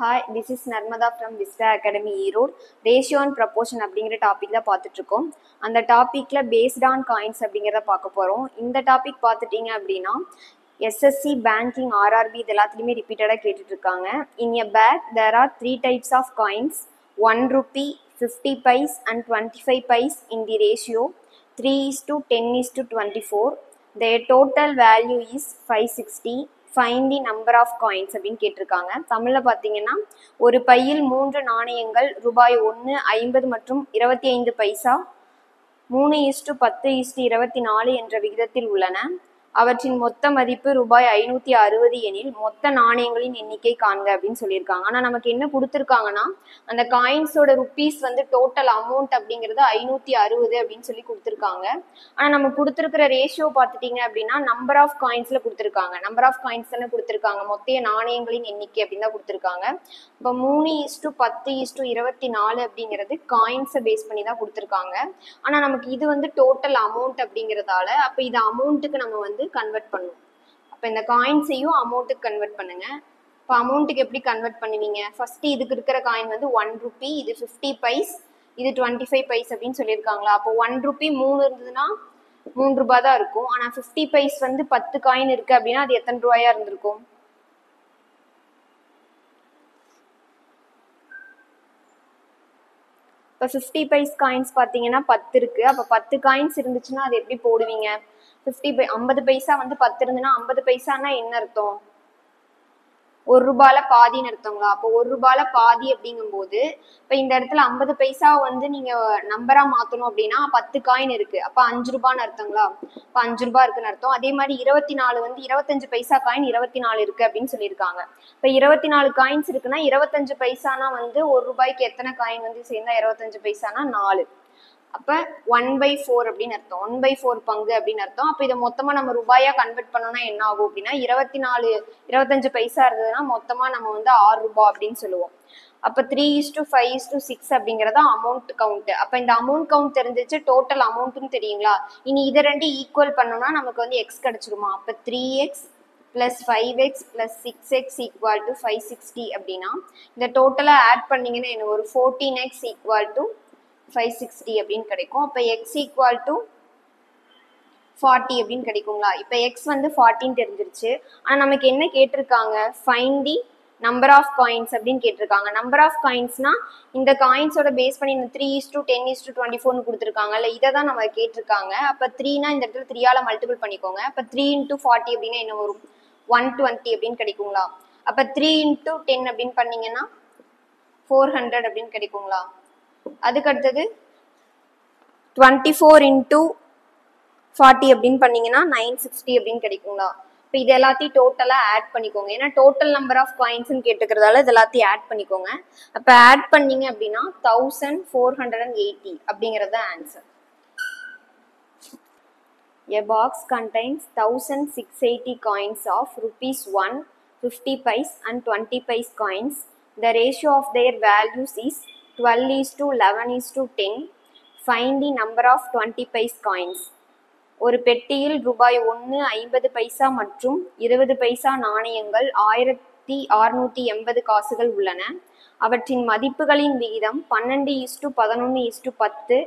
Hi, this is Narmada from Vista Academy Erode. Ratio and proportion அப்படிங்கிற topic தான் பார்த்துட்டு இருக்கோம். அந்த டாபிக்ல பேஸ்ட் ஆன் காயின்ஸ் அப்படிங்கிறத பார்க்க போறோம். இந்த டாபிக் பார்த்துட்டீங்க அப்படின்னா எஸ்எஸ்சி பேங்கிங் ஆர்ஆர்பி இது எல்லாத்துலேயுமே ரிப்பீட்டடாக கேட்டுட்டு இருக்காங்க. In a pack there are 3 types of coins, 1 rupee, 50 paise and 25 paise in the ratio 3:10:24. Their total value is 560. Find the number of coins அப்படின்னு கேட்டிருக்காங்க. தமிழில் பார்த்தீங்கன்னா ஒரு பையில் 3 நாணயங்கள் ரூபாய் 1, 50 மற்றும் 25 பைசா 3:10:24 என்ற விகிதத்தில் உள்ளன. அவற்றின் மொத்த மதிப்பு ரூபாய் 560 எனில் மொத்த நாணயங்களின் எண்ணிக்கை காண்க அப்படின்னு சொல்லியிருக்காங்க. ஆனால் நமக்கு என்ன கொடுத்துருக்காங்கன்னா அந்த காயின்ஸோட ருப்பீஸ் வந்து டோட்டல் அமௌண்ட் அப்படிங்கிறது 560 அப்படின்னு சொல்லி கொடுத்துருக்காங்க. ஆனால் நம்ம கொடுத்துருக்கிற ரேஷியோ பார்த்துட்டீங்க அப்படின்னா நம்பர் ஆஃப் காயின்ஸில் கொடுத்துருக்காங்க. நம்பர் ஆஃப் காயின்ஸ் தானே கொடுத்துருக்காங்க, மொத்த நாணயங்களின் எண்ணிக்கை அப்படின்னு தான் கொடுத்துருக்காங்க. இப்போ 3:10:24 அப்படிங்கிறது காயின்ஸை பேஸ் பண்ணி தான் கொடுத்துருக்காங்க. ஆனால் நமக்கு இது வந்து டோட்டல் அமௌண்ட் அப்படிங்கிறதால அப்போ இது அமௌண்ட்டுக்கு நம்ம வந்து கன்வெர்ட் பண்ணும். அப்போ இந்த காயின்ஸையும் அமௌண்ட்டுக்கு கன்வெர்ட் பண்ணுங்க. இப்போ அமௌண்ட்டுக்கு எப்படி கன்வெர்ட் பண்ணுவீங்க? ஃபர்ஸ்ட் இதுக்கு இருக்கிற காயின் வந்து 1 ரூபி, இது 50 பைஸ், இது 25 பைஸ் அப்படின்னு சொல்லியிருக்காங்களா. அப்போ 1 ரூபி 3 இருந்ததுன்னா 3 ரூபாய் தான் இருக்கும். ஆனால் 50 பைஸ் வந்து 10 காயின் இருக்கு அப்படின்னா அது எத்தனை ரூபாயா இருந்திருக்கும்? இப்போ 50 பைஸ் காயின்ஸ் பார்த்தீங்கன்னா 10 இருக்கு. அப்போ 10 காயின்ஸ் இருந்துச்சுன்னா அது எப்படி போடுவீங்க? 50 பைசா வந்து 10 இருந்துன்னா 50 பைசானா என்ன அர்த்தம்? 1 ரூபாயில பாதின்னு அர்த்தங்களா? அப்போ 1 ரூபாயில பாதி அப்படிங்கும்போது இப்போ இந்த இடத்துல 50 பைசா வந்து நீங்க நம்பரா மாத்தணும் அப்படின்னா 10 காயின் இருக்கு, அப்போ 5 ரூபான்னு அர்த்தங்களா? இப்போ 5 ரூபாய் இருக்குன்னு அர்த்தம். அதே மாதிரி 24 வந்து 25 பைசா காயின் 24 இருக்கு அப்படின்னு சொல்லியிருக்காங்க. இப்போ 24 காயின்ஸ் இருக்குன்னா 25 பைசானா வந்து 1 ரூபாய்க்கு எத்தனை காயின் வந்து சேர்ந்தா 25 பைசானா 4. அப்போ 1/4 அப்படின்னு அர்த்தம், 1/4 பங்கு அப்படின்னு அர்த்தம். அப்போ இதை மொத்தமா நம்ம ரூபாயா கன்வெர்ட் பண்ணோம்னா என்ன ஆகும் அப்படின்னா 25 பைசா இருந்ததுன்னா மொத்தமா நம்ம வந்து 6 ரூபாய் அப்படின்னு சொல்லுவோம். அப்போ 3:5:6 அப்படிங்கிறதா அமௌண்ட் கவுண்ட். அப்போ இந்த அமௌண்ட் கவுண்ட் தெரிஞ்சிச்சு, டோட்டல் அமௌண்ட்னு தெரியுங்களா? இனி இதை ரெண்டு ஈக்குவல் பண்ணோம்னா நமக்கு வந்து எக்ஸ் கிடைச்சிருமா? அப்போ 3x + 5x + 6x = 560 அப்படின்னா இந்த டோட்டலா ஆட் பண்ணீங்கன்னா என்ன ஒரு 14x = 560 அப்படின்னு கிடைக்கும். அப்போ x = 40 அப்படின்னு கிடைக்குங்களா? இப்போ x வந்து 40 தெரிஞ்சிருச்சு. ஆனால் நமக்கு என்ன கேட்டிருக்காங்க? Find the number of coins அப்படின்னு கேட்டிருக்காங்க. நம்பர் ஆஃப் காயின்ஸ்னா இந்த காயின்ஸோட பேஸ் பண்ணி 3:10:24 கொடுத்துருக்காங்கல்ல, இதை தான் நம்ம கேட்டிருக்காங்க. அப்போ 3னா இந்த இடத்துல 3ஆல மல்டிபிள் பண்ணிக்கோங்க. அப்போ 3 × 40 அப்படின்னா என்ன வரும்? 120 அப்படின்னு கிடைக்குங்களா? அப்போ 3 × 10 அப்படின்னு பண்ணீங்கன்னா 400 அப்படின்னு கிடைக்குங்களா? அதுக்கு அடுத்தது 24 × 40 அப்படின்னு பண்ணீங்கன்னா 960 அப்படின்னு கிடைக்குங்களா? இப்போ இது எல்லாத்தையும் டோட்டலா ஆட் பண்ணிக்கோங்க. ஏன்னா டோட்டல் நம்பர் ஆஃப் காயின்ஸ்ன்னு கேட்டுக்கிறதால இது எல்லாத்தையும் ஆட் பண்ணிக்கோங்க. அப்போ ஆட் பண்ணீங்க அப்படின்னா 1480 அப்படிங்கிறது answer. A box contains 1680 coins of ₹1, 50 paise and 20 paise coins. The ratio of their values is 12:11:10. Find the number of 20 paise coins. ஒரு பெட்டியில் ரூபாய் 1, 50 பைசா மற்றும் 20 பைசா நாணயங்கள் 1680 காசுகள் உள்ளன. அவற்றின் மதிப்புகளின் விகிதம் 12:11:10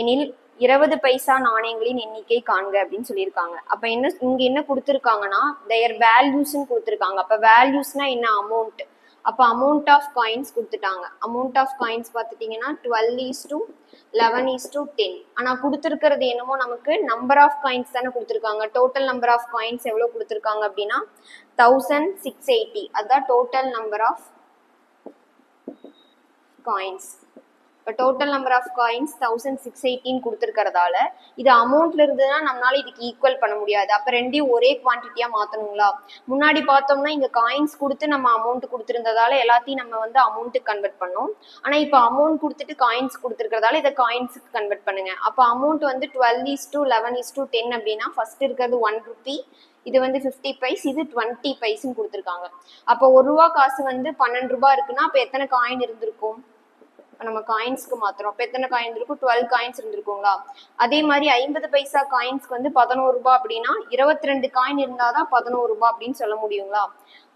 எனில் 20 பைசா நாணயங்களின் எண்ணிக்கை காண்க அப்படின்னு சொல்லியிருக்காங்க. அப்போ இங்க என்ன கொடுத்துருக்காங்கன்னா their valuesன்னு கொடுத்துருக்காங்க. அப்போ வேல்யூஸ்னா என்ன? அமௌண்ட். அப்போ அமௌண்ட் ஆஃப் காயின்ஸ் கொடுத்துட்டாங்க. அமௌண்ட் ஆஃப் காயின்ஸ் பார்த்துட்டிங்கன்னா 12:11:10. ஆனால் கொடுத்துருக்கிறது என்னமோ நமக்கு நம்பர் ஆஃப் காயின்ஸ் தானே கொடுத்துருக்காங்க. டோட்டல் நம்பர் ஆஃப் காயின்ஸ் எவ்வளோ கொடுத்துருக்காங்க அப்படின்னா 1680. அதுதான் டோட்டல் நம்பர் ஆஃப் காயின்ஸ். இப்போ டோட்டல் நம்பர் ஆஃப் காயின்ஸ் 1680 கொடுத்துருக்கிறதால இது அமௌண்ட்ல இருந்ததுன்னா நம்மளால இதுக்கு ஈக்குவல் பண்ண முடியாது. அப்போ ரெண்டையும் ஒரே குவான்டிட்டியா மாற்றணுங்களா? முன்னாடி பார்த்தோம்னா இங்கே காயின்ஸ் கொடுத்து நம்ம அமௌண்ட் கொடுத்துருந்ததால எல்லாத்தையும் நம்ம வந்து அமௌண்ட்டுக்கு கன்வெர்ட் பண்ணோம். ஆனால் இப்போ அமௌண்ட் கொடுத்துட்டு காயின்ஸ் கொடுத்துருக்கிறதால இதை காயின்ஸுக்கு கன்வெர்ட் பண்ணுங்க. அப்போ அமௌண்ட் வந்து 12:11:10 அப்படின்னா ஃபர்ஸ்ட் இருக்கிறது 1 ரூபி, இது வந்து 50 பைஸ், இது 20 பைஸ்ன்னு கொடுத்துருக்காங்க. அப்போ 1 ரூபா காசு வந்து 12 ரூபாய் இருக்குன்னா அப்போ எத்தனை காயின் இருந்திருக்கும்? நம்ம காயின்ஸ்க்கு மாத்துறோம். இப்போ எத்தனை காயின் இருக்கும்? 12 காயின்ஸ் இருந்திருக்குங்களா? அதே மாதிரி 50 பைசா காயின்ஸ்க்கு வந்து 11 ரூபாய் அப்படின்னா 22 காயின் இருந்தாதான் 11 ரூபாய் அப்படின்னு சொல்ல முடியுங்களா?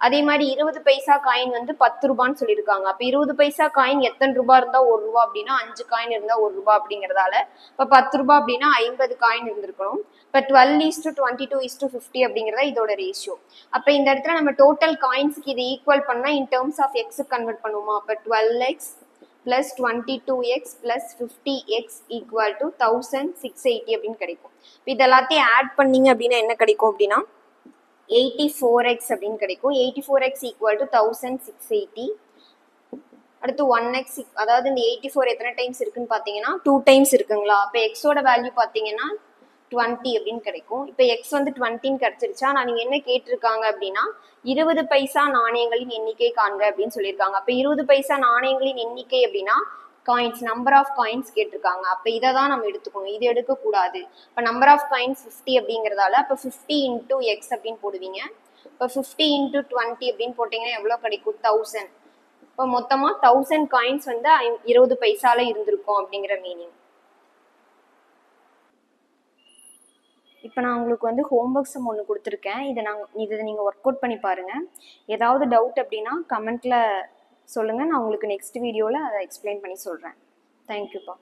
அதே மாதிரி 20 பைசா காயின் வந்து 10 ரூபான்னு சொல்லியிருக்காங்க. அப்ப 20 பைசா காயின் எத்தனை ரூபாய் இருந்தா 1 ரூபாய் அப்படின்னா 5 காயின் இருந்தா 1 ரூபாய் அப்படிங்கறதால இப்ப 10 ரூபாய் அப்படின்னா 50 காயின் இருந்திருக்கணும். இப்ப 12:22:50 அப்படிங்கறதா இதோட ரேஷியோ. அப்ப இந்த இடத்துல நம்ம டோட்டல் காயின்ஸ்க்கு இது ஈக்குவல் பண்ணா in terms of x convert பண்ணுவோமா? அப்ப 12x plus 22x plus 50x equal to 1680 அப்படின்னு கிடைக்கும். இது எல்லாத்தையும் ஆட் பண்ணீங்க அப்படின்னா என்ன கிடைக்கும் அப்படின்னா 84x அப்படின்னு கிடைக்கும். 84x equal to 1680. அடுத்து 1x, அதாவது இந்த 84 எத்தனை டைம்ஸ் இருக்குன்னு பாத்தீங்கன்னா 2 டைம்ஸ் இருக்குங்களா? அப்ப எக்ஸோட வேல்யூ பாத்தீங்கன்னா 20 அப்படின்னு கிடைக்கும். இப்ப எக்ஸ் வந்து 20 கிடைச்சிருச்சா? நான் நீங்க என்ன கேட்டிருக்காங்க அப்படின்னா 20 பைசா நாணயங்களின் எண்ணிக்கை காண்க அப்படின்னு சொல்லியிருக்காங்க. அப்ப 20 பைசா நாணயங்களின் எண்ணிக்கை அப்படின்னா காயின்ஸ், நம்பர் ஆஃப் காயின்ஸ் கேட்டிருக்காங்க. அப்ப இதை தான் நம்ம எடுத்துக்கணும், இது எடுக்கக்கூடாது. இப்ப நம்பர் ஆஃப் காயின்ஸ் 50 அப்படிங்கிறதால அப்ப 50 into x அப்படின்னு போடுவீங்க. இப்ப 50 into 20 அப்படின்னு போட்டீங்கன்னா எவ்வளவு கிடைக்கும்? 1000. இப்ப மொத்தமா 1000 காயின்ஸ் வந்து 20 பைசால இருந்திருக்கும் அப்படிங்கிற மீனிங். இப்போ நான் உங்களுக்கு வந்து ஹோம்ஒர்க் சம் ஒன்று கொடுத்துருக்கேன். இதை நீங்கள் ஒர்க் அவுட் பண்ணி பாருங்கள். ஏதாவது டவுட் அப்படின்னா கமெண்ட்டில் சொல்லுங்கள். நான் உங்களுக்கு நெக்ஸ்ட் வீடியோவில் அதை எக்ஸ்பிளைன் பண்ணி சொல்கிறேன். தேங்க்யூப்பா.